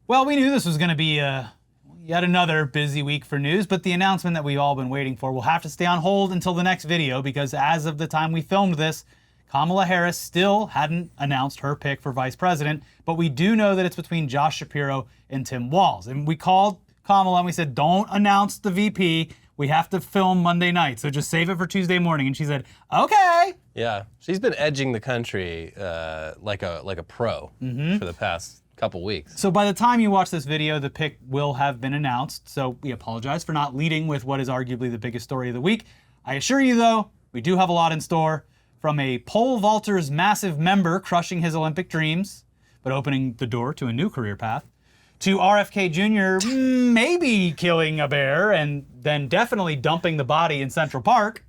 Well, we knew this was going to be yet another busy week for news, but the announcement that we've all been waiting for will have to stay on hold until the next video because as of the time we filmed this, Kamala Harris still hadn't announced her pick for vice president, but we do know that it's between Josh Shapiro and Tim Walz. And we called Kamala and we said, don't announce the VP. We have to film Monday night, so just save it for Tuesday morning. And she said, okay. Yeah, she's been edging the country like a pro for the past couple weeks. So by the time you watch this video, the pick will have been announced. So we apologize for not leading with what is arguably the biggest story of the week. I assure you though, we do have a lot in store. From a pole vaulter's massive member crushing his Olympic dreams, but opening the door to a new career path, to RFK Jr. maybe killing a bear and then definitely dumping the body in Central Park,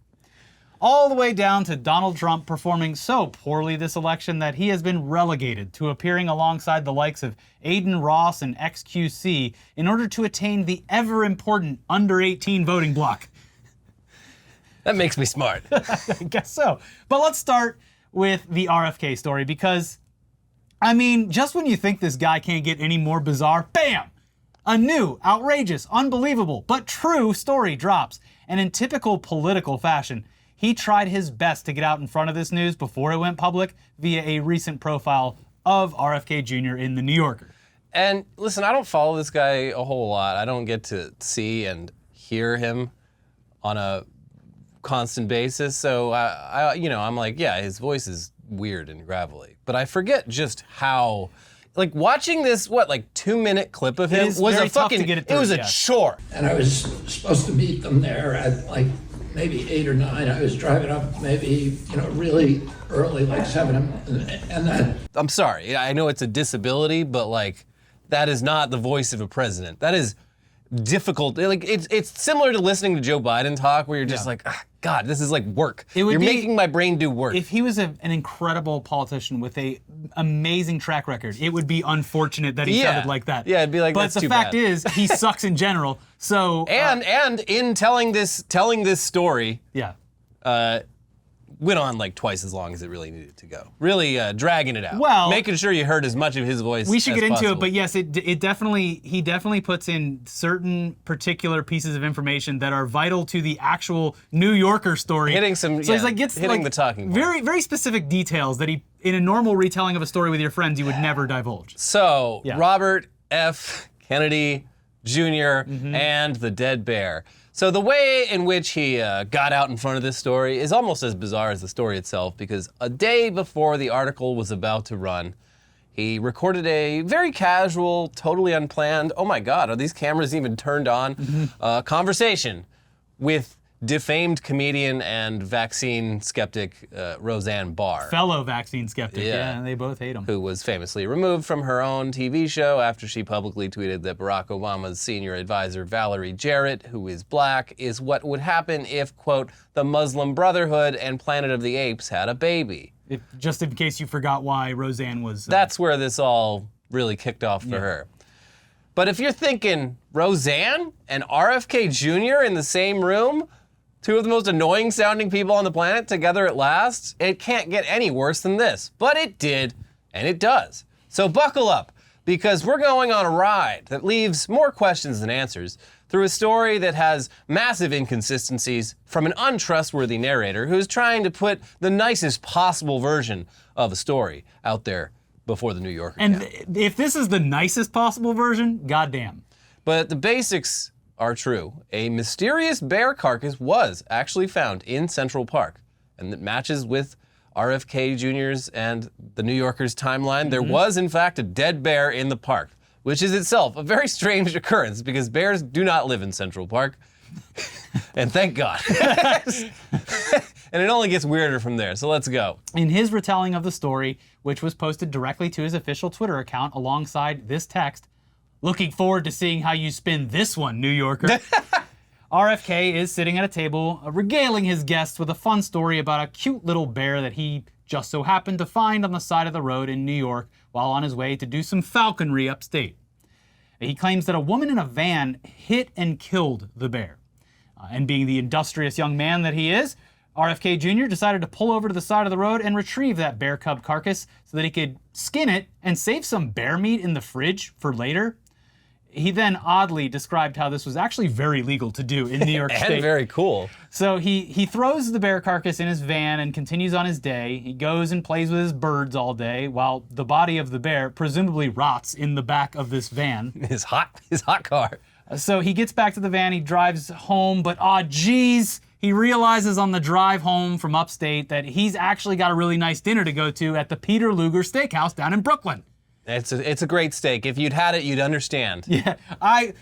all the way down to Donald Trump performing so poorly this election that he has been relegated to appearing alongside the likes of Adin Ross and XQC in order to attain the ever-important under 18 voting block. That makes me smart. I guess so. But let's start with the RFK story because, I mean, just when you think this guy can't get any more bizarre, bam! A new, outrageous, unbelievable, but true story drops. And in typical political fashion, he tried his best to get out in front of this news before it went public via a recent profile of RFK Jr. in The New Yorker. And listen, I don't follow this guy a whole lot. I don't get to see and hear him on a constant basis. So I'm like, yeah, his voice is weird and gravelly. But I forget just how, like watching this, 2-minute clip of him was a fucking, it was a chore. And I was supposed to meet them there at maybe 8 or 9. I was driving up maybe, really early, 7. And then... I'm sorry, I know it's a disability, but that is not the voice of a president. That is difficult. It's similar to listening to Joe Biden talk where you're just God, this is like work. You're making my brain do work. If he was an incredible politician with an amazing track record, it would be unfortunate that he sounded like that. Yeah, it'd be like, but that's the too fact bad. is, he sucks in general. So and in telling this story, went on twice as long as it really needed to go. Really dragging it out. Well, making sure you heard as much of his voice. We should get into possible. it, but yes, he definitely puts in certain particular pieces of information that are vital to the actual New Yorker story. Hitting the talking points. Very, very specific details that he, in a normal retelling of a story with your friends, you would never divulge. So, Robert F. Kennedy Jr. and the dead bear. So the way in which he got out in front of this story is almost as bizarre as the story itself, because a day before the article was about to run, he recorded a very casual, totally unplanned, oh my God, are these cameras even turned on, conversation with defamed comedian and vaccine skeptic Roseanne Barr. Fellow vaccine skeptic, and they both hate him. Who was famously removed from her own TV show after she publicly tweeted that Barack Obama's senior advisor, Valerie Jarrett, who is black, is what would happen if, quote, the Muslim Brotherhood and Planet of the Apes had a baby. Just in case you forgot why Roseanne was... That's where this all really kicked off for her. But if you're thinking Roseanne and RFK Jr. in the same room, two of the most annoying sounding people on the planet together at last, it can't get any worse than this. But it did, and it does. So buckle up, because we're going on a ride that leaves more questions than answers through a story that has massive inconsistencies from an untrustworthy narrator who's trying to put the nicest possible version of a story out there before the New Yorker. And if this is the nicest possible version, goddamn. But the basics are true. A mysterious bear carcass was actually found in Central Park, and that matches with RFK Jr.'s and the New Yorker's timeline. There was, in fact, a dead bear in the park, which is itself a very strange occurrence because bears do not live in Central Park. And thank God. And it only gets weirder from there, so let's go. In his retelling of the story, which was posted directly to his official Twitter account alongside this text, looking forward to seeing how you spin this one, New Yorker. RFK is sitting at a table, regaling his guests with a fun story about a cute little bear that he just so happened to find on the side of the road in New York while on his way to do some falconry upstate. He claims that a woman in a van hit and killed the bear. And being the industrious young man that he is, RFK Jr. decided to pull over to the side of the road and retrieve that bear cub carcass so that he could skin it and save some bear meat in the fridge for later. He then oddly described how this was actually very legal to do in New York And State. very cool. So he throws the bear carcass in his van and continues on his day. He goes and plays with his birds all day while the body of the bear presumably rots in the back of this van. His hot car. So he gets back to the van, he drives home, but geez, he realizes on the drive home from upstate that he's actually got a really nice dinner to go to at the Peter Luger Steakhouse down in Brooklyn. It's a great steak. If you'd had it, you'd understand. Yeah, I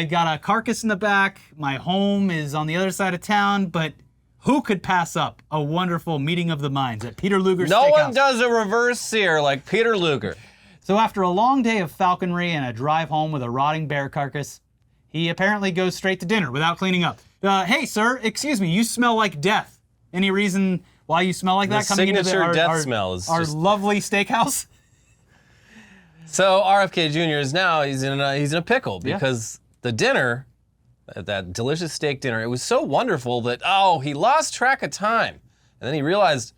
got a carcass in the back. My home is on the other side of town, but who could pass up a wonderful meeting of the minds at Peter Luger Steakhouse? No one does a reverse sear like Peter Luger. So after a long day of falconry and a drive home with a rotting bear carcass, he apparently goes straight to dinner without cleaning up. Hey, sir, excuse me, you smell like death. Any reason why you smell like that? The Coming into signature death smell is our just... lovely steakhouse. So RFK Jr. is now, he's in a pickle because the dinner, that delicious steak dinner, it was so wonderful that, he lost track of time. And then he realized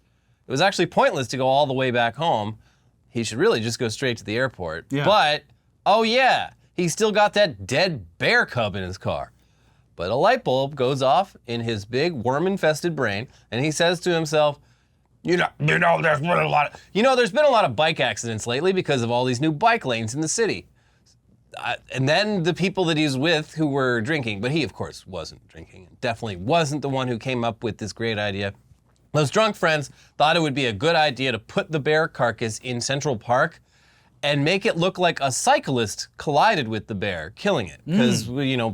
it was actually pointless to go all the way back home. He should really just go straight to the airport. Yeah. But, he still got that dead bear cub in his car. But a light bulb goes off in his big worm-infested brain, and he says to himself, there's been a lot of bike accidents lately because of all these new bike lanes in the city. And then the people that he's with who were drinking, but he of course wasn't drinking, definitely wasn't the one who came up with this great idea. Those drunk friends thought it would be a good idea to put the bear carcass in Central Park and make it look like a cyclist collided with the bear, killing it. Because,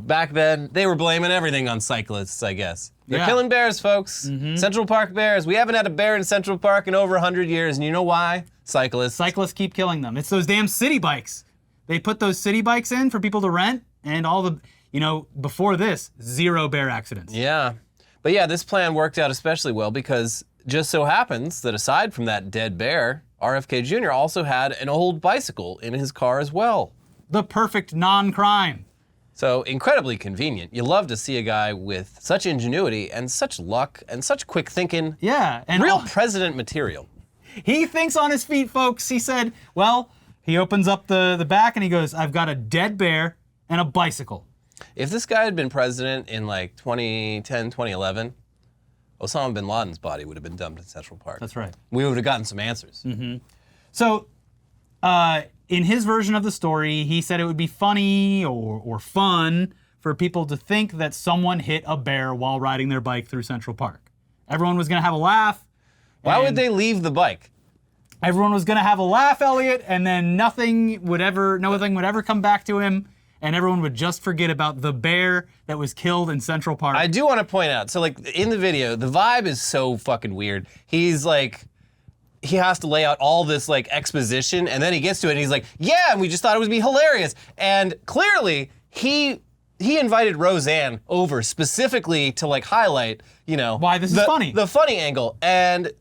back then, they were blaming everything on cyclists, I guess. They're killing bears, folks. Central Park bears. We haven't had a bear in Central Park in over 100 years, and you know why? Cyclists. Cyclists keep killing them. It's those damn city bikes. They put those city bikes in for people to rent, and all the, before this, 0 bear accidents. Yeah. But yeah, this plan worked out especially well because just so happens that aside from that dead bear, RFK Jr. also had an old bicycle in his car as well. The perfect non-crime. So incredibly convenient. You love to see a guy with such ingenuity and such luck and such quick thinking. Yeah. And real president material. He thinks on his feet, folks. He said, he opens up the back and he goes, I've got a dead bear and a bicycle. If this guy had been president in like 2010, 2011, Osama bin Laden's body would have been dumped in Central Park. That's right. We would have gotten some answers. So, in his version of the story, he said it would be funny or fun for people to think that someone hit a bear while riding their bike through Central Park. Everyone was going to have a laugh. Why would they leave the bike? Everyone was going to have a laugh, Elliot, and then nothing would ever come back to him, and everyone would just forget about the bear that was killed in Central Park. I do want to point out, so like in the video, the vibe is so fucking weird. He's like, he has to lay out all this like exposition, and then he gets to it and he's like, yeah, and we just thought it would be hilarious. And clearly, he invited Roseanne over specifically to like highlight, why this is funny. The funny angle. And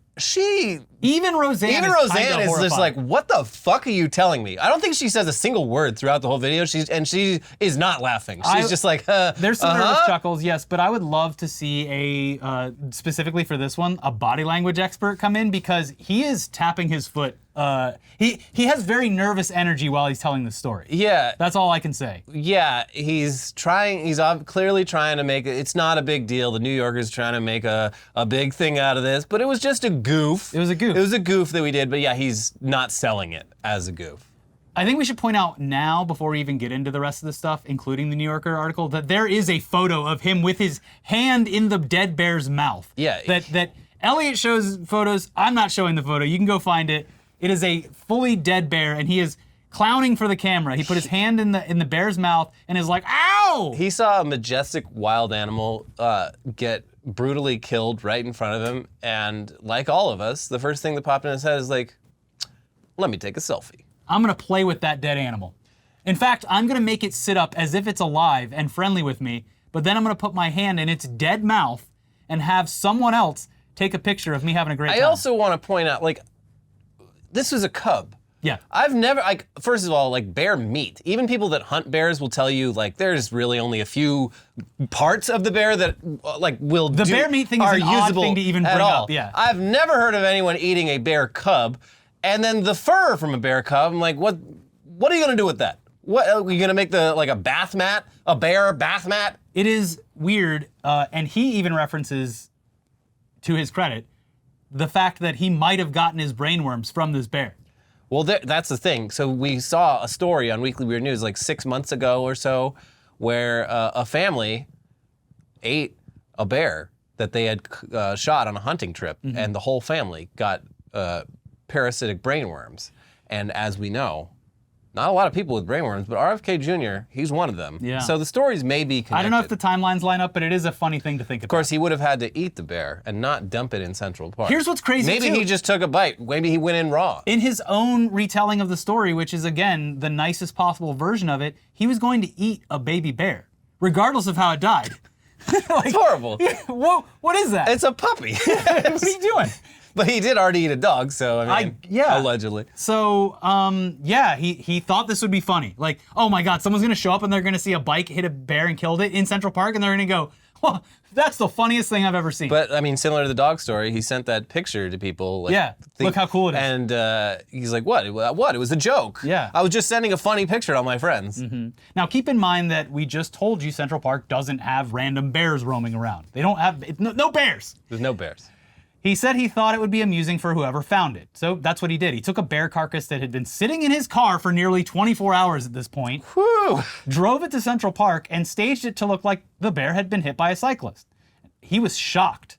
Even Roseanne is just like, what the fuck are you telling me? I don't think she says a single word throughout the whole video. She is not laughing. She's just like, There's some nervous chuckles, yes, but I would love to see specifically for this one, a body language expert come in because he is tapping his foot. He has very nervous energy while he's telling the story. Yeah. That's all I can say. Yeah, he's clearly trying to make it's not a big deal. The New Yorker's trying to make a big thing out of this, but it was just a goof. It was a goof. It was a goof that we did, but yeah, he's not selling it as a goof. I think we should point out now, before we even get into the rest of the stuff, including the New Yorker article, that there is a photo of him with his hand in the dead bear's mouth. Yeah. That Elliot shows photos. I'm not showing the photo. You can go find it. It is a fully dead bear, and he is clowning for the camera. He put his hand in the bear's mouth and is like, ow! He saw a majestic wild animal get brutally killed right in front of him, and like all of us, the first thing that popped in his head is like, let me take a selfie. I'm gonna play with that dead animal. In fact, I'm gonna make it sit up as if it's alive and friendly with me, but then I'm gonna put my hand in its dead mouth and have someone else take a picture of me having a great time. I also want to point out, like, this was a cub. Yeah. I've never, first of all, bear meat. Even people that hunt bears will tell you, there's really only a few parts of the bear that, will The bear meat thing is an odd thing to even bring up, yeah. I've never heard of anyone eating a bear cub. And then the fur from a bear cub, I'm like, what are you gonna do with that? What, are you gonna make a bath mat? A bear bath mat? It is weird, and he even references, to his credit, the fact that he might have gotten his brainworms from this bear. Well, that's the thing. So we saw a story on Weekly Weird News like 6 months ago or so where a family ate a bear that they had shot on a hunting trip, and the whole family got parasitic brainworms. And as we know, not a lot of people with brainworms, but RFK Jr., he's one of them. Yeah. So the stories may be connected. I don't know if the timelines line up, but it is a funny thing to think about. Of course, he would have had to eat the bear and not dump it in Central Park. Here's what's crazy, Maybe too. he just took a bite. Maybe he went in raw. In his own retelling of the story, which is, again, the nicest possible version of it, he was going to eat a baby bear, regardless of how it died. It's horrible. What is that? It's a puppy. What are you doing? But he did already eat a dog, so I mean, yeah. allegedly. So, yeah, he thought this would be funny. Like, oh my God, someone's gonna show up and they're gonna see a bike hit a bear and killed it in Central Park, and they're gonna go, well, that's the funniest thing I've ever seen. But I mean, similar to the dog story, he sent that picture to people. Like, yeah, look how cool it is. And he's like, what? What? It was a joke. Yeah. I was just sending a funny picture to all my friends. Now, keep in mind that we just told you Central Park doesn't have random bears roaming around. They don't have, no bears. There's no bears. He said he thought it would be amusing for whoever found it. So that's what he did. He took a bear carcass that had been sitting in his car for nearly 24 hours at this point, drove it to Central Park, and staged it to look like the bear had been hit by a cyclist. He was shocked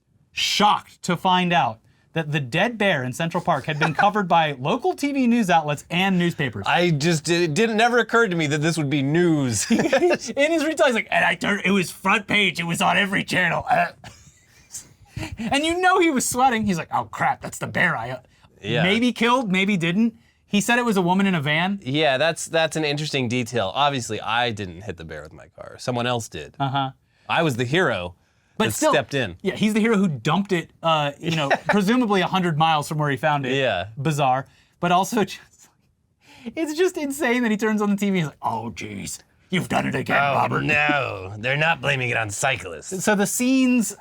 to find out that the dead bear in Central Park had been covered by local TV news outlets and newspapers. It never occurred to me that this would be news. In his retell, he's like, and it was front page, it was on every channel. And you know he was sweating. He's like, oh crap, that's the bear I maybe killed, maybe didn't. He said it was a woman in a van. Yeah, that's an interesting detail. Obviously, I didn't hit the bear with my car. Someone else did. I was the hero that stepped in. Yeah, he's the hero who dumped it, presumably 100 miles from where he found it. Yeah. Bizarre. But also, it's just insane that he turns on the TV and he's like, oh, geez, you've done it again, Robert. No, they're not blaming it on cyclists. So the scenes,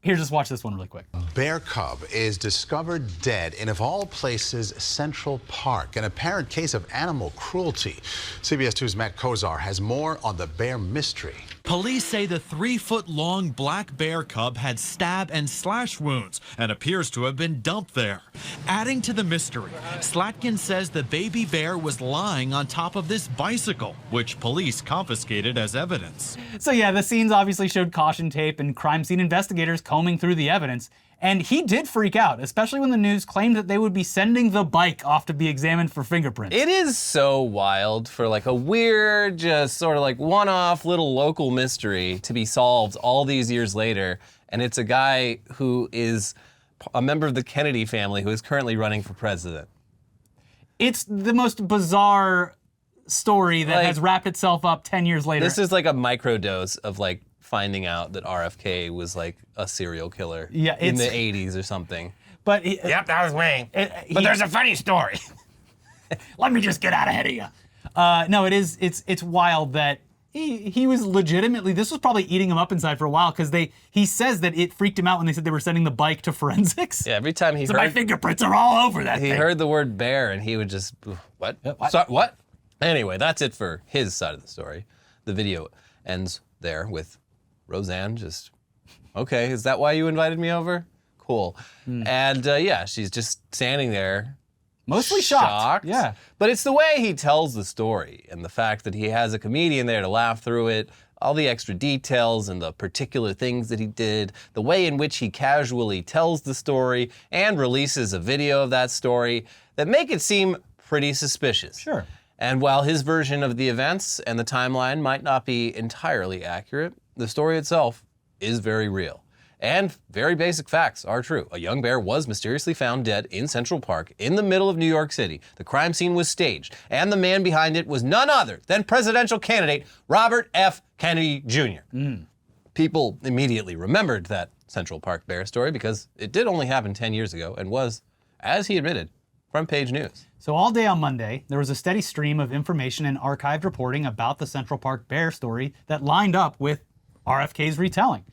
here, just watch this one really quick. Bear cub is discovered dead in, of all places, Central Park. An apparent case of animal cruelty. CBS 2's Matt Kozar has more on the bear mystery. Police say the 3-foot-long black bear cub had stab and slash wounds and appears to have been dumped there. Adding to the mystery, Slatkin says the baby bear was lying on top of this bicycle, which police confiscated as evidence. So yeah, the scenes obviously showed caution tape and crime scene investigators combing through the evidence. And he did freak out, especially when the news claimed that they would be sending the bike off to be examined for fingerprints. It is so wild for like a weird, just sort of like one-off little local mystery to be solved all these years later. And it's a guy who is a member of the Kennedy family who is currently running for president. It's the most bizarre story that has wrapped itself up 10 years later. This is like a microdose of like finding out that RFK was like a serial killer in the 80s or something. But yep, that was me. But there's a funny story. Let me just get out ahead of you. No, it's wild that he was legitimately, this was probably eating him up inside for a while because he says that it freaked him out when they said they were sending the bike to forensics. Yeah, every time he heard, my fingerprints are all over that he thing. heard the word bear and he would just, what? What? Anyway, that's it for his side of the story. The video ends there with Roseanne just, okay, is that why you invited me over? Cool. And yeah, she's just standing there. Mostly shocked. Yeah. But it's the way he tells the story and the fact that he has a comedian there to laugh through it, all the extra details and the particular things that he did, the way in which he casually tells the story and releases a video of that story that make it seem pretty suspicious. Sure. And while his version of the events and the timeline might not be entirely accurate, the story itself is very real. And very basic facts are true. A young bear was mysteriously found dead in Central Park in the middle of New York City. The crime scene was staged, and the man behind it was none other than presidential candidate Robert F. Kennedy Jr. People immediately remembered that Central Park bear story because it did only happen 10 years ago and was, as he admitted, front page news. So all day on Monday, there was a steady stream of information and archived reporting about the Central Park bear story that lined up with RFK's retelling.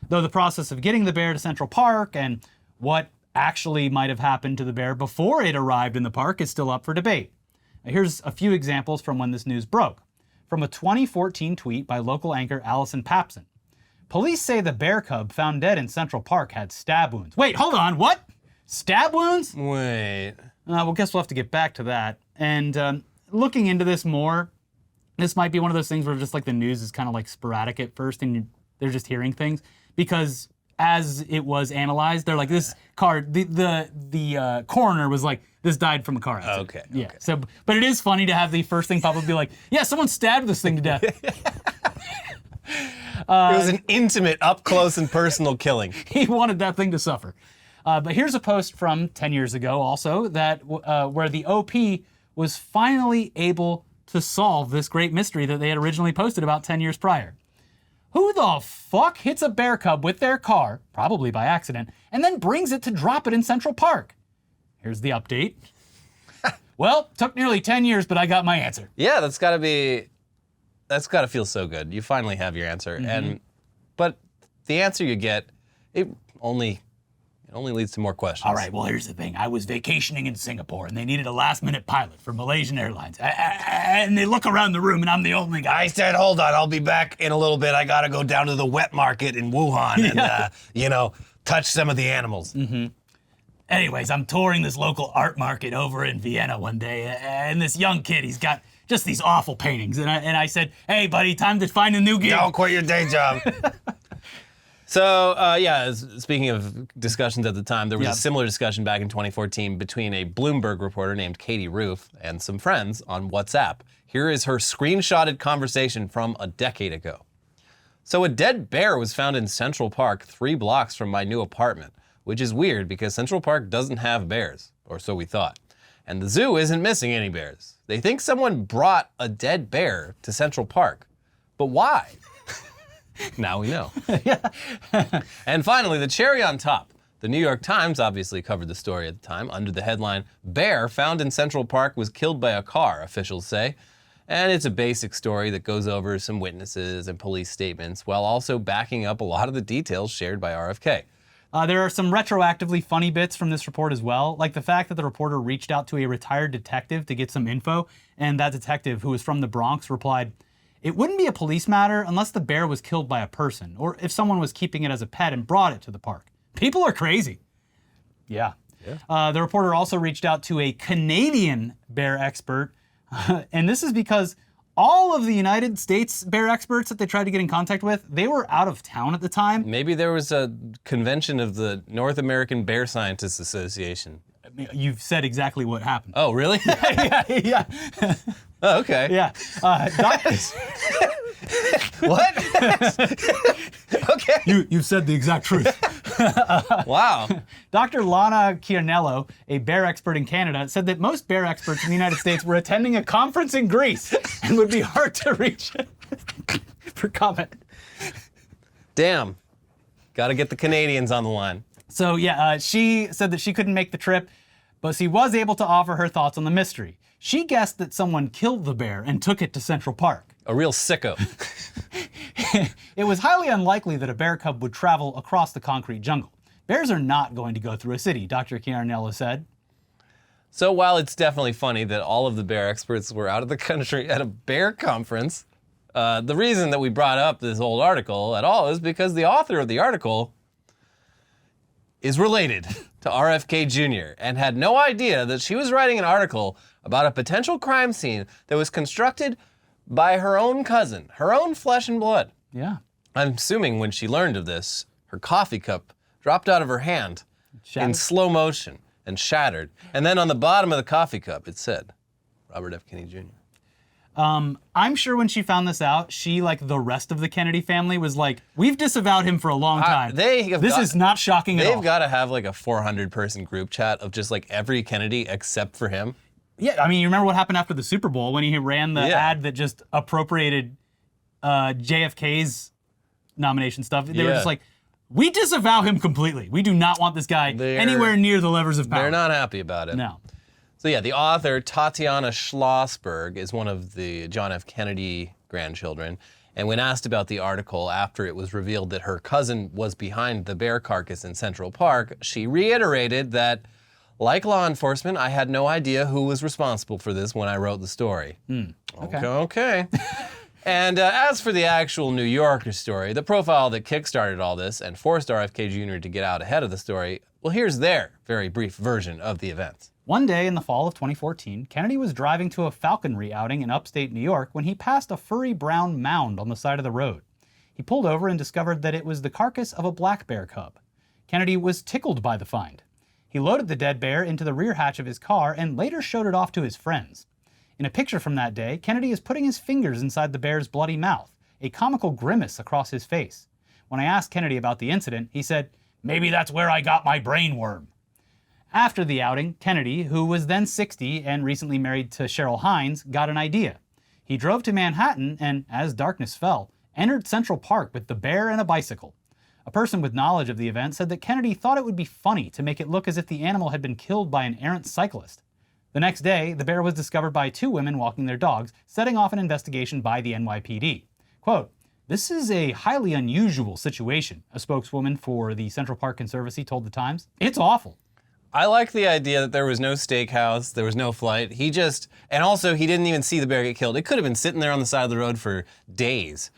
Though the process of getting the bear to Central Park and what actually might have happened to the bear before it arrived in the park is still up for debate. Now, here's a few examples from when this news broke. from a 2014 tweet by local anchor Allison Papson. Police say the bear cub found dead in Central Park had stab wounds. Wait, hold on, what? Stab wounds? Wait. Well, guess we'll have to get back to that. And looking into this more, this might be one of those things where just like the news is kind of like sporadic at first and they're just hearing things. Because as it was analyzed, they're like, this car, the coroner was like, this died from a car accident. Okay. Yeah. So, but it is funny to have the first thing pop up be like, yeah, someone stabbed this thing to death. It was an intimate, up close and personal killing. He wanted that thing to suffer. But here's a post from 10 years ago also that where the OP was finally able to solve this great mystery that they had originally posted about 10 years prior. Who the fuck hits a bear cub with their car, probably by accident, and then brings it to drop it in Central Park? Here's the update. Well, took nearly 10 years, but I got my answer. Yeah, that's gotta feel so good. You finally have your answer. But the answer you get, it only leads to more questions. All right, well, here's the thing. I was vacationing in Singapore, and they needed a last-minute pilot for Malaysian Airlines. And they look around the room, and I'm the only guy. I said, hold on, I'll be back in a little bit. I gotta go down to the wet market in Wuhan and, touch some of the animals. Anyways, I'm touring this local art market over in Vienna one day, and this young kid, he's got just these awful paintings. And I said, hey, buddy, time to find a new gig. Don't quit your day job. So, speaking of discussions at the time, there was a similar discussion back in 2014 between a Bloomberg reporter named Katie Roof and some friends on WhatsApp. Here is her screenshotted conversation from a decade ago. So a dead bear was found in Central Park 3 blocks from my new apartment, which is weird because Central Park doesn't have bears, or so we thought. And the zoo isn't missing any bears. They think someone brought a dead bear to Central Park. But why? Now we know. And finally, the cherry on top. The New York Times obviously covered the story at the time under the headline, "Bear found in Central Park was killed by a car," officials say. And it's a basic story that goes over some witnesses and police statements while also backing up a lot of the details shared by RFK. There are some retroactively funny bits from this report as well, like the fact that the reporter reached out to a retired detective to get some info, and that detective, who was from the Bronx, replied, "It wouldn't be a police matter unless the bear was killed by a person, or if someone was keeping it as a pet and brought it to the park. People are crazy." Yeah. The reporter also reached out to a Canadian bear expert, and this is because all of the United States bear experts that they tried to get in contact with, they were out of town at the time. Maybe there was a convention of the North American Bear Scientists Association. You've said exactly what happened. Oh, really? Yeah. Oh, okay. Yeah. Doctors. What? Okay. You've said the exact truth. Wow. Dr. Lana Chiarnello, a bear expert in Canada, said that most bear experts in the United States were attending a conference in Greece and would be hard to reach for comment. Damn. Got to get the Canadians on the line. So she said that she couldn't make the trip, but she was able to offer her thoughts on the mystery. She guessed that someone killed the bear and took it to Central Park. A real sicko. It was highly unlikely that a bear cub would travel across the concrete jungle. Bears are not going to go through a city, Dr. Chiarnello said. So while it's definitely funny that all of the bear experts were out of the country at a bear conference, the reason that we brought up this old article at all is because the author of the article is related to RFK Jr. and had no idea that she was writing an article about a potential crime scene that was constructed by her own cousin, her own flesh and blood. Yeah. I'm assuming when she learned of this, her coffee cup dropped out of her hand in slow motion and shattered. And then on the bottom of the coffee cup, it said, Robert F. Kennedy Jr. I'm sure when she found this out, she, like the rest of the Kennedy family, was like, we've disavowed him for a long time. This is not shocking at all. They've got to have like a 400-person group chat of just like every Kennedy except for him. Yeah, I mean, you remember what happened after the Super Bowl when he ran the ad that just appropriated JFK's nomination stuff? They were just like, we disavow him completely. We do not want this guy anywhere near the levers of power. They're not happy about it. No. So yeah, the author, Tatiana Schlossberg, is one of the John F. Kennedy grandchildren. And when asked about the article after it was revealed that her cousin was behind the bear carcass in Central Park, she reiterated that, like law enforcement, I had no idea who was responsible for this when I wrote the story. Okay. And as for the actual New Yorker story, the profile that kickstarted all this and forced RFK Jr. to get out ahead of the story, well, here's their very brief version of the events. One day in the fall of 2014, Kennedy was driving to a falconry outing in upstate New York when he passed a furry brown mound on the side of the road. He pulled over and discovered that it was the carcass of a black bear cub. Kennedy was tickled by the find. He loaded the dead bear into the rear hatch of his car and later showed it off to his friends. In a picture from that day, Kennedy is putting his fingers inside the bear's bloody mouth, a comical grimace across his face. When I asked Kennedy about the incident, he said, "Maybe that's where I got my brain worm." After the outing, Kennedy, who was then 60 and recently married to Cheryl Hines, got an idea. He drove to Manhattan and, as darkness fell, entered Central Park with the bear and a bicycle. A person with knowledge of the event said that Kennedy thought it would be funny to make it look as if the animal had been killed by an errant cyclist. The next day, the bear was discovered by 2 women walking their dogs, setting off an investigation by the NYPD. Quote, "This is a highly unusual situation," a spokeswoman for the Central Park Conservancy told the Times. "It's awful." I like the idea that there was no steakhouse, there was no flight. And also he didn't even see the bear get killed. It could have been sitting there on the side of the road for days.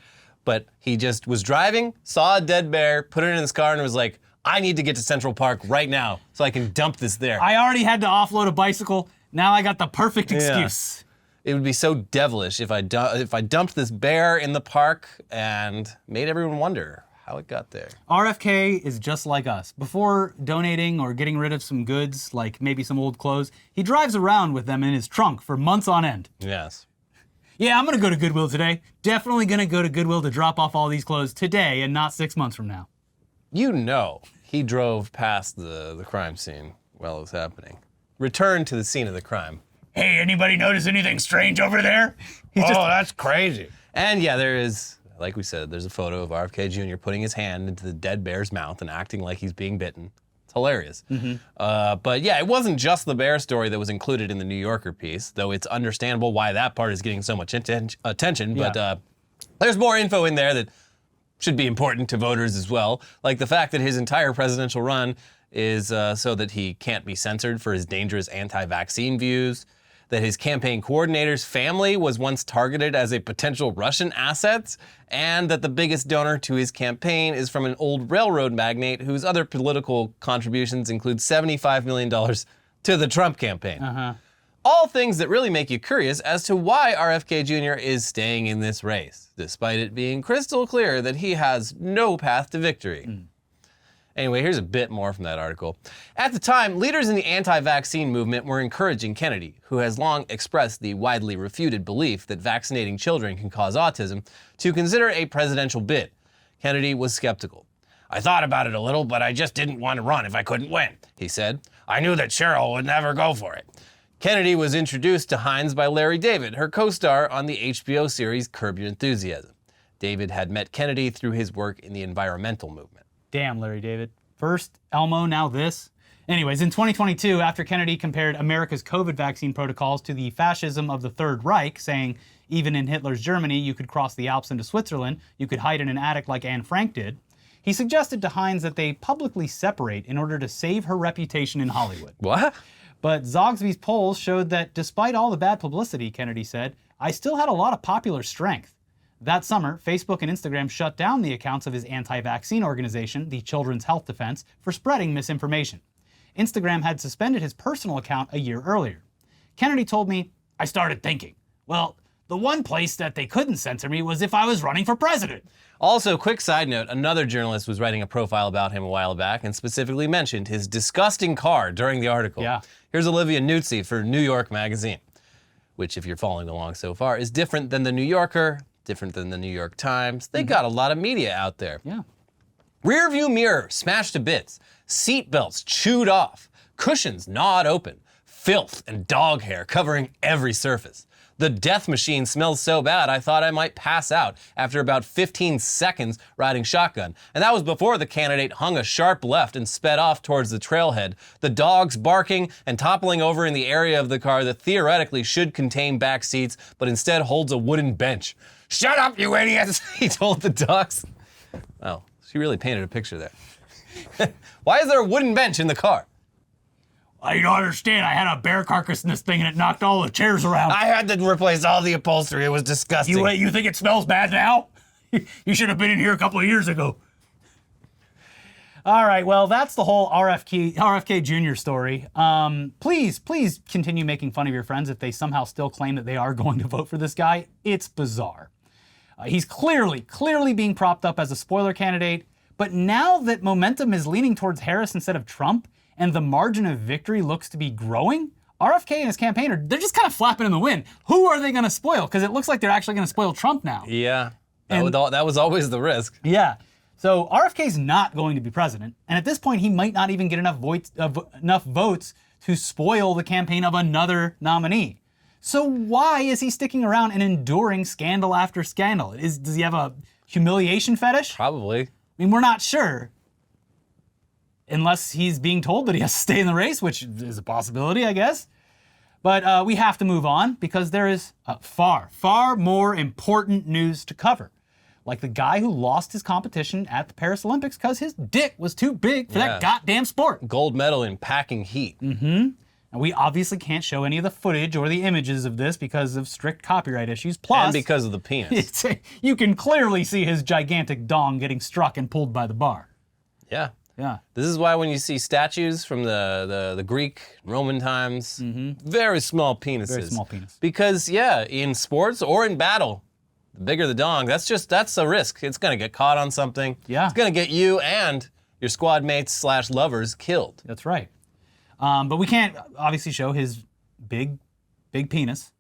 But he just was driving, saw a dead bear, put it in his car and was like, I need to get to Central Park right now so I can dump this there. I already had to offload a bicycle. Now I got the perfect excuse. It would be so devilish if I dumped this bear in the park and made everyone wonder how it got there. RFK is just like us. Before donating or getting rid of some goods, like maybe some old clothes, he drives around with them in his trunk for months on end. Yes. Yeah, I'm gonna go to Goodwill today. Definitely gonna go to Goodwill to drop off all these clothes today and not 6 months from now. You know he drove past the crime scene while it was happening. Returned to the scene of the crime. Hey, anybody notice anything strange over there? That's crazy. And yeah, there is, like we said, there's a photo of RFK Jr. putting his hand into the dead bear's mouth and acting like he's being bitten. It's hilarious. But yeah, it wasn't just the bear story that was included in the New Yorker piece, though it's understandable why that part is getting so much attention. But there's more info in there that should be important to voters as well, like the fact that his entire presidential run is so that he can't be censored for his dangerous anti-vaccine views, that his campaign coordinator's family was once targeted as a potential Russian asset, and that the biggest donor to his campaign is from an old railroad magnate whose other political contributions include $75 million to the Trump campaign. All things that really make you curious as to why RFK Jr. is staying in this race, despite it being crystal clear that he has no path to victory. Anyway, here's a bit more from that article. At the time, leaders in the anti-vaccine movement were encouraging Kennedy, who has long expressed the widely refuted belief that vaccinating children can cause autism, to consider a presidential bid. Kennedy was skeptical. "I thought about it a little, but I just didn't want to run if I couldn't win," he said. "I knew that Cheryl would never go for it." Kennedy was introduced to Hines by Larry David, her co-star on the HBO series Curb Your Enthusiasm. David had met Kennedy through his work in the environmental movement. Damn, Larry David. First Elmo, now this. Anyways, in 2022, after Kennedy compared America's COVID vaccine protocols to the fascism of the Third Reich, saying even in Hitler's Germany you could cross the Alps into Switzerland, you could hide in an attic like Anne Frank did, he suggested to Hines that they publicly separate in order to save her reputation in Hollywood. What? But Zogsby's polls showed that despite all the bad publicity, Kennedy said, I still had a lot of popular strength. That summer, Facebook and Instagram shut down the accounts of his anti-vaccine organization, the Children's Health Defense, for spreading misinformation. Instagram had suspended his personal account a year earlier. Kennedy told me, I started thinking, well, the one place that they couldn't censor me was if I was running for president. Also, quick side note, another journalist was writing a profile about him a while back and specifically mentioned his disgusting car during the article. Yeah. Here's Olivia Nuzzi for New York Magazine, which, if you're following along so far, is different than the New Yorker, different than the New York Times. They got a lot of media out there. Yeah. Rear view mirror smashed to bits, seat belts chewed off, cushions gnawed open, filth and dog hair covering every surface. The death machine smells so bad I thought I might pass out after about 15 seconds riding shotgun. And that was before the candidate hung a sharp left and sped off towards the trailhead, the dogs barking and toppling over in the area of the car that theoretically should contain back seats, but instead holds a wooden bench. "Shut up, you idiots," he told the dogs. Wow, she really painted a picture there. Why is there a wooden bench in the car? I don't understand. I had a bear carcass in this thing and it knocked all the chairs around. I had to replace all the upholstery. It was disgusting. You think it smells bad now? You should have been in here a couple of years ago. All right, well, that's the whole RFK Jr. story. Please continue making fun of your friends if they somehow still claim that they are going to vote for this guy. It's bizarre. He's clearly being propped up as a spoiler candidate, but now that momentum is leaning towards Harris instead of Trump, and the margin of victory looks to be growing, RFK and his campaign they're just kind of flapping in the wind. Who are they going to spoil? Because it looks like they're actually going to spoil Trump now. Yeah, that was always the risk. Yeah. So RFK's not going to be president, and at this point he might not even get enough votes to spoil the campaign of another nominee. So why is he sticking around and enduring scandal after scandal? Does he have a humiliation fetish? Probably. I mean, we're not sure. Unless he's being told that he has to stay in the race, which is a possibility, I guess. But we have to move on because there is far more important news to cover. Like the guy who lost his competition at the Paris Olympics because his dick was too big for that goddamn sport. Gold medal in packing heat. And we obviously can't show any of the footage or the images of this because of strict copyright issues. Plus, And because of the penis. You can clearly see his gigantic dong getting struck and pulled by the bar. Yeah. Yeah. This is why when you see statues from the Greek, Roman times, very small penises. Very small penis. Because, in sports or in battle, the bigger the dong, that's a risk. It's going to get caught on something. Yeah. It's going to get you and your squad mates / lovers killed. That's right. But we can't obviously show his big penis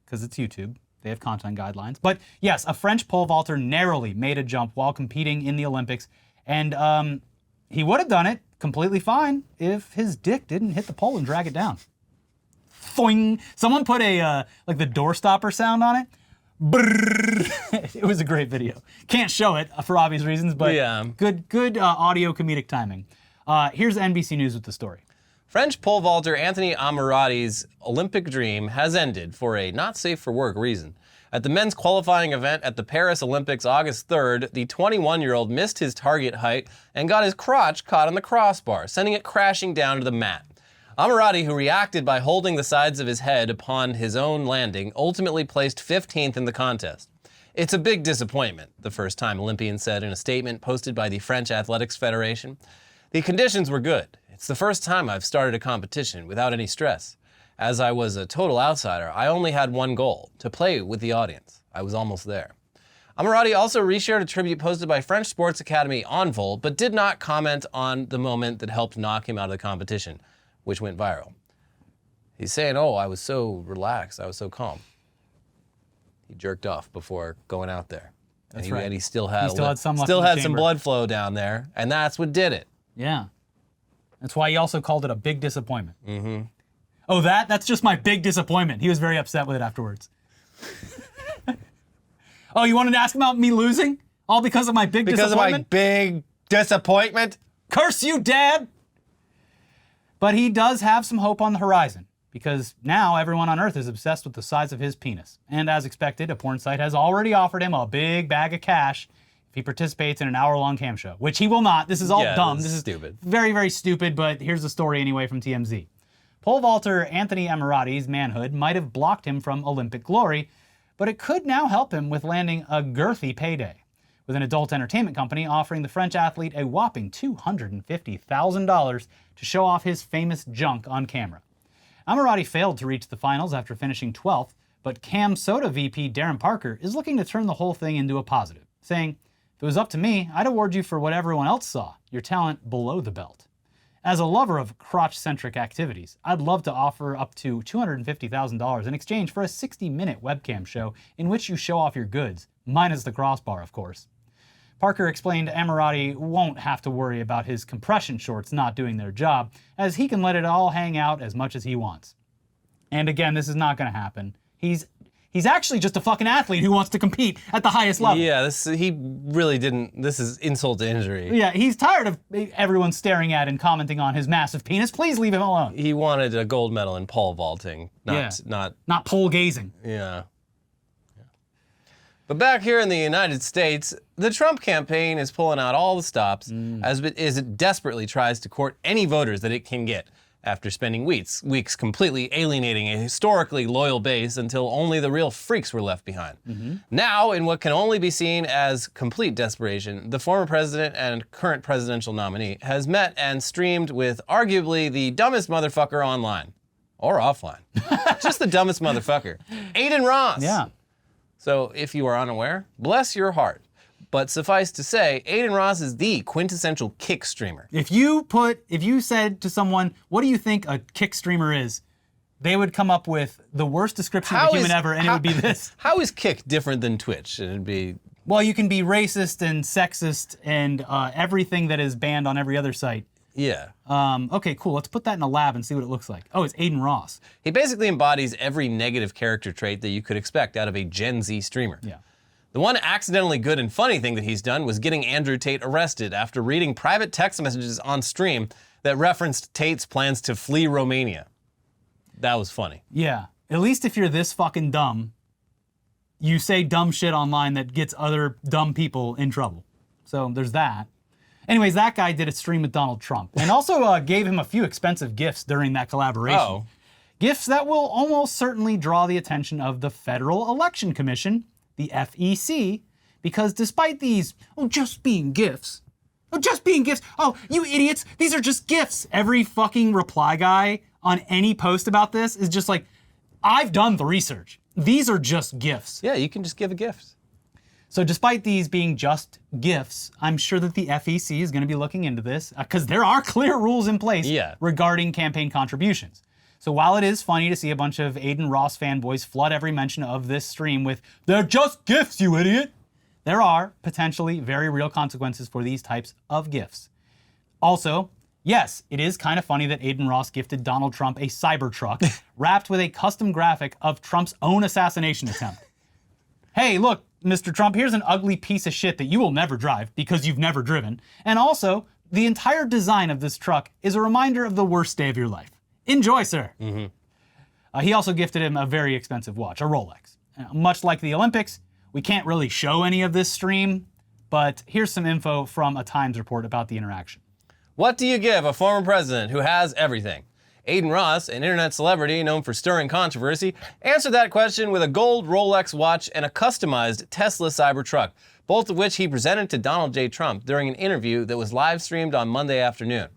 because it's YouTube. They have content guidelines. But yes, a French pole vaulter narrowly made a jump while competing in the Olympics. And he would have done it completely fine if his dick didn't hit the pole and drag it down. Foing! Someone put a like the door stopper sound on it. Brrr. It was a great video. Can't show it for obvious reasons, but good audio comedic timing. Here's NBC News with the story. French pole vaulter Anthony Amirati's Olympic dream has ended for a not safe for work reason. At the men's qualifying event at the Paris Olympics August 3rd, the 21-year-old missed his target height and got his crotch caught on the crossbar, sending it crashing down to the mat. Amirati, who reacted by holding the sides of his head upon his own landing, ultimately placed 15th in the contest. It's a big disappointment, the first-time Olympian said in a statement posted by the French Athletics Federation. The conditions were good. It's the first time I've started a competition without any stress. As I was a total outsider, I only had one goal, to play with the audience. I was almost there. Amirati also reshared a tribute posted by French Sports Academy Envol, but did not comment on the moment that helped knock him out of the competition, which went viral. He's saying, I was so relaxed, I was so calm. He jerked off before going out there. That's right. And he still had some blood flow down there, and that's what did it. Yeah. That's why he also called it a big disappointment. Mm-hmm. Oh, that's just my big disappointment. He was very upset with it afterwards. Oh, you wanted to ask about me losing? All because of my big disappointment? Because of my big disappointment? Curse you, Dad! But he does have some hope on the horizon, because now everyone on Earth is obsessed with the size of his penis. And as expected, a porn site has already offered him a big bag of cash if he participates in an hour-long cam show, which he will not. This is all dumb. This is stupid. Very, very stupid, but here's the story anyway from TMZ. Pole vaulter Anthony Amirati's manhood might have blocked him from Olympic glory, but it could now help him with landing a girthy payday, with an adult entertainment company offering the French athlete a whopping $250,000 to show off his famous junk on camera. Amirati failed to reach the finals after finishing 12th, but Cam Soda VP Darren Parker is looking to turn the whole thing into a positive, saying, "If it was up to me, I'd award you for what everyone else saw, your talent below the belt. As a lover of crotch-centric activities, I'd love to offer up to $250,000 in exchange for a 60-minute webcam show in which you show off your goods, minus the crossbar, of course." Parker explained Amirati won't have to worry about his compression shorts not doing their job, as he can let it all hang out as much as he wants. And again, this is not going to happen. He's actually just a fucking athlete who wants to compete at the highest level. Yeah, he really didn't. This is insult to injury. Yeah, he's tired of everyone staring at and commenting on his massive penis. Please leave him alone. He wanted a gold medal in pole vaulting, not pole gazing. Yeah. But back here in the United States, the Trump campaign is pulling out all the stops as it desperately tries to court any voters that it can get. after spending weeks completely alienating a historically loyal base until only the real freaks were left behind. Now, in what can only be seen as complete desperation, the former president and current presidential nominee has met and streamed with arguably the dumbest motherfucker online. Or offline. Just the dumbest motherfucker. Adin Ross. Yeah. So if you are unaware, bless your heart. But suffice to say, Adin Ross is the quintessential kick streamer. If you said to someone, what do you think a kick streamer is? They would come up with the worst description of a human ever, and it would be this. How is Kick different than Twitch? It'd be... Well, you can be racist and sexist and everything that is banned on every other site. Yeah. Okay, cool. Let's put that in a lab and see what it looks like. Oh, it's Adin Ross. He basically embodies every negative character trait that you could expect out of a Gen Z streamer. Yeah. The one accidentally good and funny thing that he's done was getting Andrew Tate arrested after reading private text messages on stream that referenced Tate's plans to flee Romania. That was funny. Yeah. At least if you're this fucking dumb, you say dumb shit online that gets other dumb people in trouble. So there's that. Anyways, that guy did a stream with Donald Trump and also gave him a few expensive gifts during that collaboration. Oh. Gifts that will almost certainly draw the attention of the Federal Election Commission, the FEC, because despite these, just being gifts, oh, you idiots, these are just gifts. Every fucking reply guy on any post about this is just like, I've done the research. These are just gifts. Yeah, you can just give a gift. So despite these being just gifts, I'm sure that the FEC is going to be looking into this because there are clear rules in place regarding campaign contributions. So while it is funny to see a bunch of Adin Ross fanboys flood every mention of this stream with, they're just gifts, you idiot, there are potentially very real consequences for these types of gifts. Also, yes, it is kind of funny that Adin Ross gifted Donald Trump a Cybertruck wrapped with a custom graphic of Trump's own assassination attempt. Hey, look, Mr. Trump, here's an ugly piece of shit that you will never drive because you've never driven. And also, the entire design of this truck is a reminder of the worst day of your life. Enjoy, sir. He also gifted him a very expensive watch, a Rolex. Much like the Olympics, we can't really show any of this stream, but here's some info from a Times report about the interaction. What do you give a former president who has everything? Adin Ross, an internet celebrity known for stirring controversy, answered that question with a gold Rolex watch and a customized Tesla Cybertruck, both of which he presented to Donald J. Trump during an interview that was live streamed on Monday afternoon.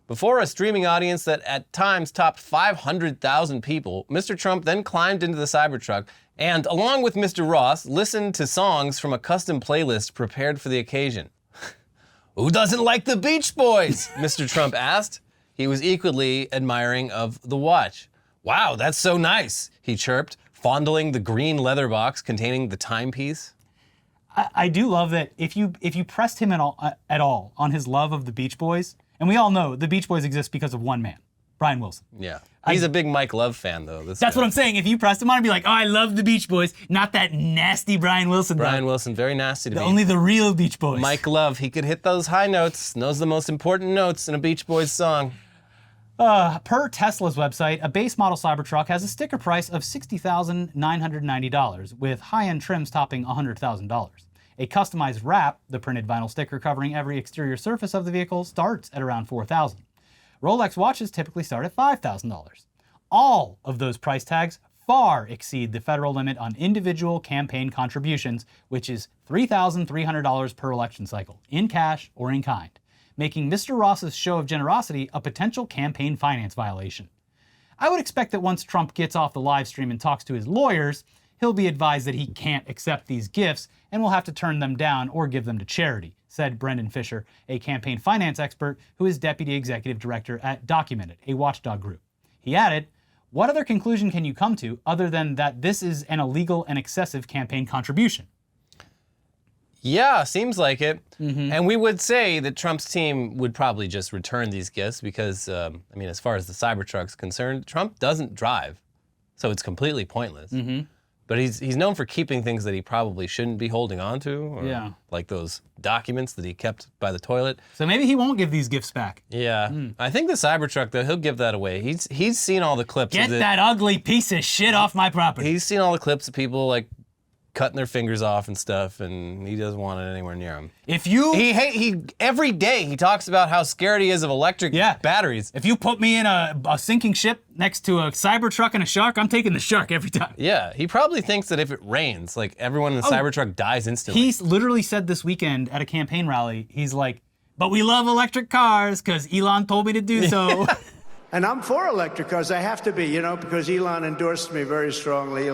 Before a streaming audience that at times topped 500,000 people, Mr. Trump then climbed into the Cybertruck and, along with Mr. Ross, listened to songs from a custom playlist prepared for the occasion. Who doesn't like the Beach Boys? Mr. Trump asked. He was equally admiring of the watch. Wow, that's so nice, he chirped, fondling the green leather box containing the timepiece. I do love that if you pressed him at all on his love of the Beach Boys, and we all know the Beach Boys exist because of one man, Brian Wilson. Yeah. He's a big Mike Love fan, though. That's what I'm saying. If you pressed him on, I'd be like, oh, I love the Beach Boys, not that nasty Brian Wilson. Brian Wilson, very nasty to me. Only the real Beach Boys. Mike Love, he could hit those high notes, knows the most important notes in a Beach Boys song. Per Tesla's website, a base model Cybertruck has a sticker price of $60,990, with high-end trims topping $100,000. A customized wrap, the printed vinyl sticker covering every exterior surface of the vehicle, starts at around $4,000. Rolex watches typically start at $5,000. All of those price tags far exceed the federal limit on individual campaign contributions, which is $3,300 per election cycle, in cash or in kind, making Mr. Ross's show of generosity a potential campaign finance violation. I would expect that once Trump gets off the live stream and talks to his lawyers, he'll be advised that he can't accept these gifts and will have to turn them down or give them to charity, said Brendan Fisher, a campaign finance expert who is deputy executive director at Documented, a watchdog group. He added, "What other conclusion can you come to other than that this is an illegal and excessive campaign contribution?" Yeah, seems like it. And we would say that Trump's team would probably just return these gifts because, as far as the Cybertruck's concerned, Trump doesn't drive, so it's completely pointless. But he's known for keeping things that he probably shouldn't be holding on to, or like those documents that he kept by the toilet. So maybe he won't give these gifts back. Yeah, I think the Cybertruck, though, he'll give that away. He's seen all the clips. Get that ugly piece of shit off my property. He's seen all the clips of people like cutting their fingers off and stuff, and he doesn't want it anywhere near him. If you He every day he talks about how scared he is of electric batteries. If you put me in a sinking ship next to a Cybertruck and a shark, I'm taking the shark every time. Yeah, he probably thinks that if it rains, like everyone in the Cybertruck dies instantly. He's literally said this weekend at a campaign rally, he's like, but we love electric cars because Elon told me to do so. And I'm for electric cars. I have to be, you know, because Elon endorsed me very strongly.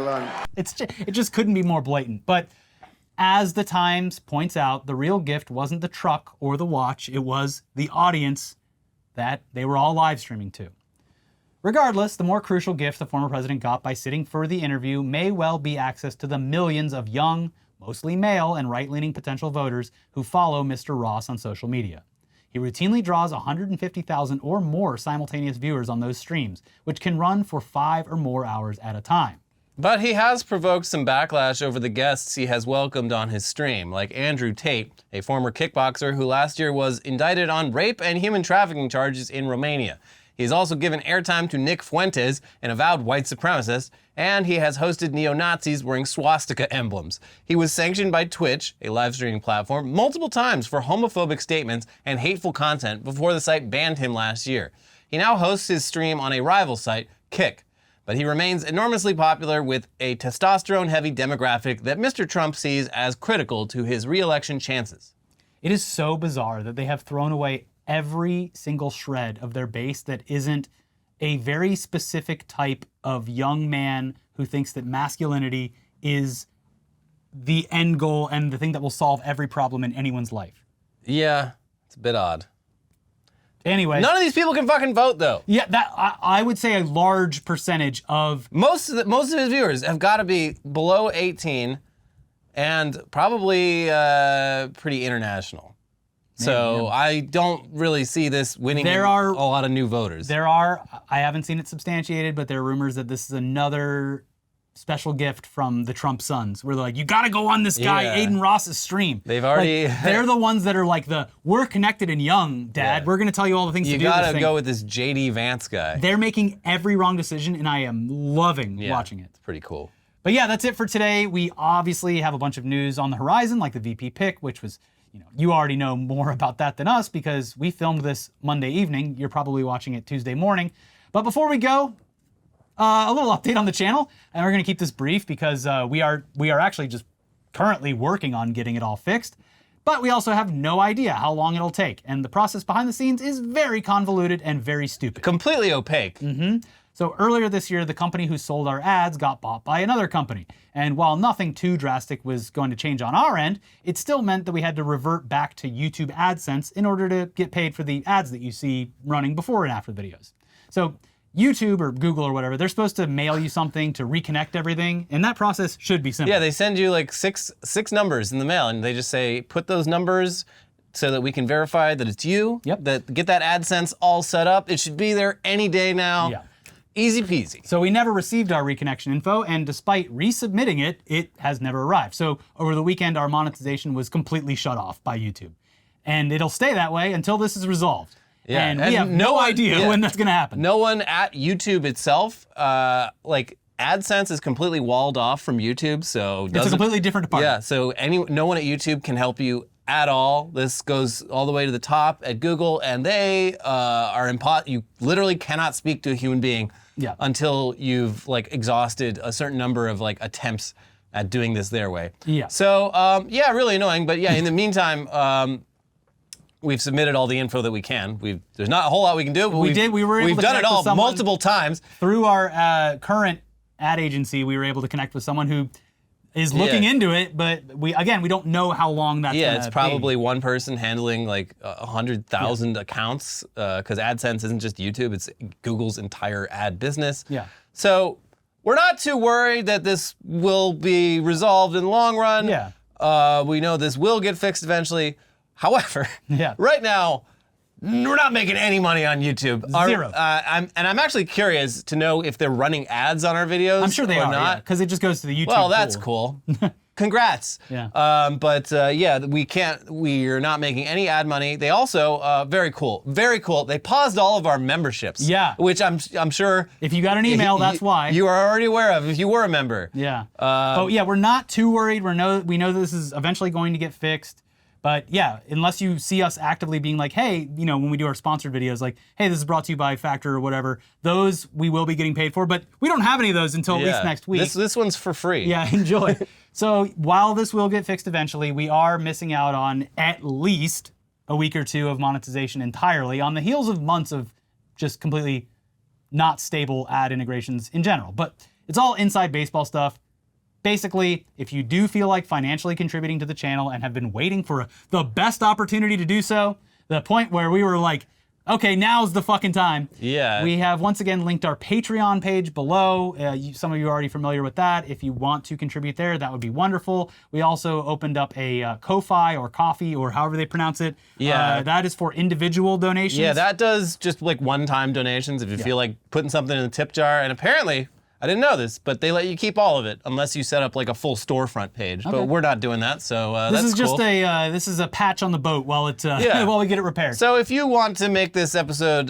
It just couldn't be more blatant. But as the Times points out, the real gift wasn't the truck or the watch. It was the audience that they were all live streaming to. Regardless, the more crucial gift the former president got by sitting for the interview may well be access to the millions of young, mostly male and right-leaning potential voters who follow Mr. Ross on social media. He routinely draws 150,000 or more simultaneous viewers on those streams, which can run for 5 or more hours at a time. But he has provoked some backlash over the guests he has welcomed on his stream, like Andrew Tate, a former kickboxer who last year was indicted on rape and human trafficking charges in Romania. He's also given airtime to Nick Fuentes, an avowed white supremacist, and he has hosted neo-Nazis wearing swastika emblems. He was sanctioned by Twitch, a live streaming platform, multiple times for homophobic statements and hateful content before the site banned him last year. He now hosts his stream on a rival site, Kick, but he remains enormously popular with a testosterone-heavy demographic that Mr. Trump sees as critical to his re-election chances. It is so bizarre that they have thrown away every single shred of their base that isn't a very specific type of young man who thinks that masculinity is the end goal and the thing that will solve every problem in anyone's life. Yeah, it's a bit odd. Anyway. None of these people can fucking vote, though. Yeah, I would say a large percentage of... Most of his viewers have got to be below 18 and probably pretty international. So I don't really see this winning a lot of new voters. I haven't seen it substantiated, but there are rumors that this is another special gift from the Trump sons, where they're like, you gotta go on this guy, Adin Ross's stream. They've already... they're the ones that are like we're connected and young, Dad. We're gonna tell you all the things to do. You gotta go with this JD Vance guy. They're making every wrong decision, and I am loving watching it. It's pretty cool. But yeah, that's it for today. We obviously have a bunch of news on the horizon, like the VP pick, which was... You already know more about that than us because we filmed this Monday evening. You're probably watching it Tuesday morning. But before we go, a little update on the channel, and we're going to keep this brief because we are actually just currently working on getting it all fixed. But we also have no idea how long it'll take, and the process behind the scenes is very convoluted and very stupid. Completely opaque. So earlier this year, the company who sold our ads got bought by another company. And while nothing too drastic was going to change on our end, it still meant that we had to revert back to YouTube AdSense in order to get paid for the ads that you see running before and after the videos. So YouTube or Google or whatever, they're supposed to mail you something to reconnect everything, and that process should be simple. Yeah, they send you like six numbers in the mail, and they just say, put those numbers so that we can verify that it's you. That get that AdSense all set up. It should be there any day now. Yeah. Easy peasy. So we never received our reconnection info, and despite resubmitting it, it has never arrived. So over the weekend, our monetization was completely shut off by YouTube. And it'll stay that way until this is resolved. Yeah. And we have no idea when that's gonna happen. No one at YouTube itself, like AdSense is completely walled off from YouTube, so it's a completely different department. Yeah, so no one at YouTube can help you at all. This goes all the way to the top at Google, and they you literally cannot speak to a human being until you've like exhausted a certain number of like attempts at doing this their way. Yeah. So yeah, really annoying. But yeah, in the meantime, we've submitted all the info that we can. There's not a whole lot we can do, but we've done it all multiple times. Through our current ad agency, we were able to connect with someone who is looking into it, but we don't know how long that's gonna it's probably one person handling like 100,000 accounts, because AdSense isn't just YouTube, it's Google's entire ad business. Yeah. So we're not too worried that this will be resolved in the long run. Yeah. We know this will get fixed eventually. However, Yeah. right now, we're not making any money on YouTube. Zero. I'm actually curious to know if they're running ads on our videos. I'm sure they or are, not. because it just goes to the YouTube Well, that's pool. cool. congrats. Yeah. We're not making any ad money. They also, very cool. They paused all of our memberships. Yeah. Which I'm sure. If you got an email, that's why. You are already aware of if you were a member. Yeah. But yeah, we're not too worried. We know this is eventually going to get fixed. But yeah, unless you see us actively being like, hey, when we do our sponsored videos, like, hey, this is brought to you by Factor or whatever, those we will be getting paid for. But we don't have any of those until at least next week. This one's for free. Yeah, enjoy. So while this will get fixed eventually, we are missing out on at least a week or two of monetization entirely on the heels of months of just completely not stable ad integrations in general. But it's all inside baseball stuff. Basically, if you do feel like financially contributing to the channel and have been waiting for the best opportunity to do so, the point where we were like, okay, now's the fucking time. Yeah. We have once again linked our Patreon page below. Some of you are already familiar with that. If you want to contribute there, that would be wonderful. We also opened up a Ko-Fi or Coffee or however they pronounce it. Yeah. That is for individual donations. Yeah, that does just like one-time donations if you feel like putting something in the tip jar. And apparently, I didn't know this, but they let you keep all of it unless you set up like a full storefront page. Okay. But we're not doing that, so this that's is just cool. this is a patch on the boat while while we get it repaired. So if you want to make this episode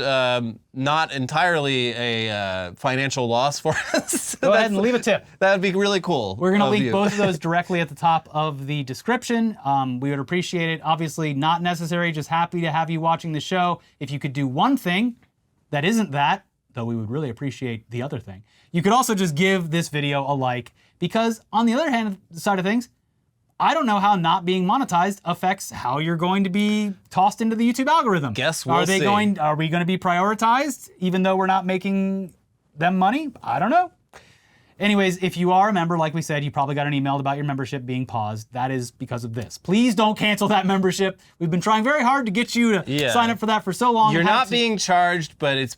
not entirely a financial loss for us, go ahead and leave a tip. That would be really cool. We're gonna link both of those directly at the top of the description. We would appreciate it. Obviously, not necessary. Just happy to have you watching the show. If you could do one thing that isn't that, though we would really appreciate the other thing. You could also just give this video a like, because on the other hand side of things, I don't know how not being monetized affects how you're going to be tossed into the YouTube algorithm. Guess we'll Are we see. going to be prioritized even though we're not making them money? I don't know. Anyways, if you are a member, like we said, you probably got an email about your membership being paused. That is because of this. Please don't cancel that membership. We've been trying very hard to get you to sign up for that for so long. You're not being charged, but it's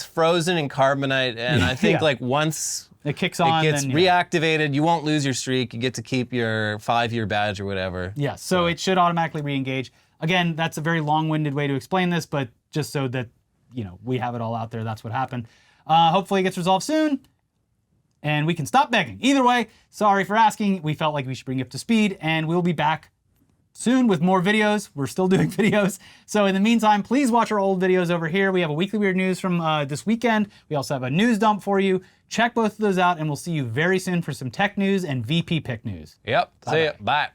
frozen in carbonite, and I think like once it kicks on, it gets reactivated, you won't lose your streak. You get to keep your 5-year badge or whatever. Yeah, so it should automatically re-engage. Again, that's a very long-winded way to explain this, but just so that we have it all out there, that's what happened. Hopefully it gets resolved soon, and we can stop begging. Either way, sorry for asking. We felt like we should bring you up to speed, and we'll be back soon with more videos. We're still doing videos. So in the meantime, please watch our old videos over here. We have a weekly weird news from this weekend. We also have a news dump for you. Check both of those out, and we'll see you very soon for some tech news and VP pick news. Yep. See ya. Bye.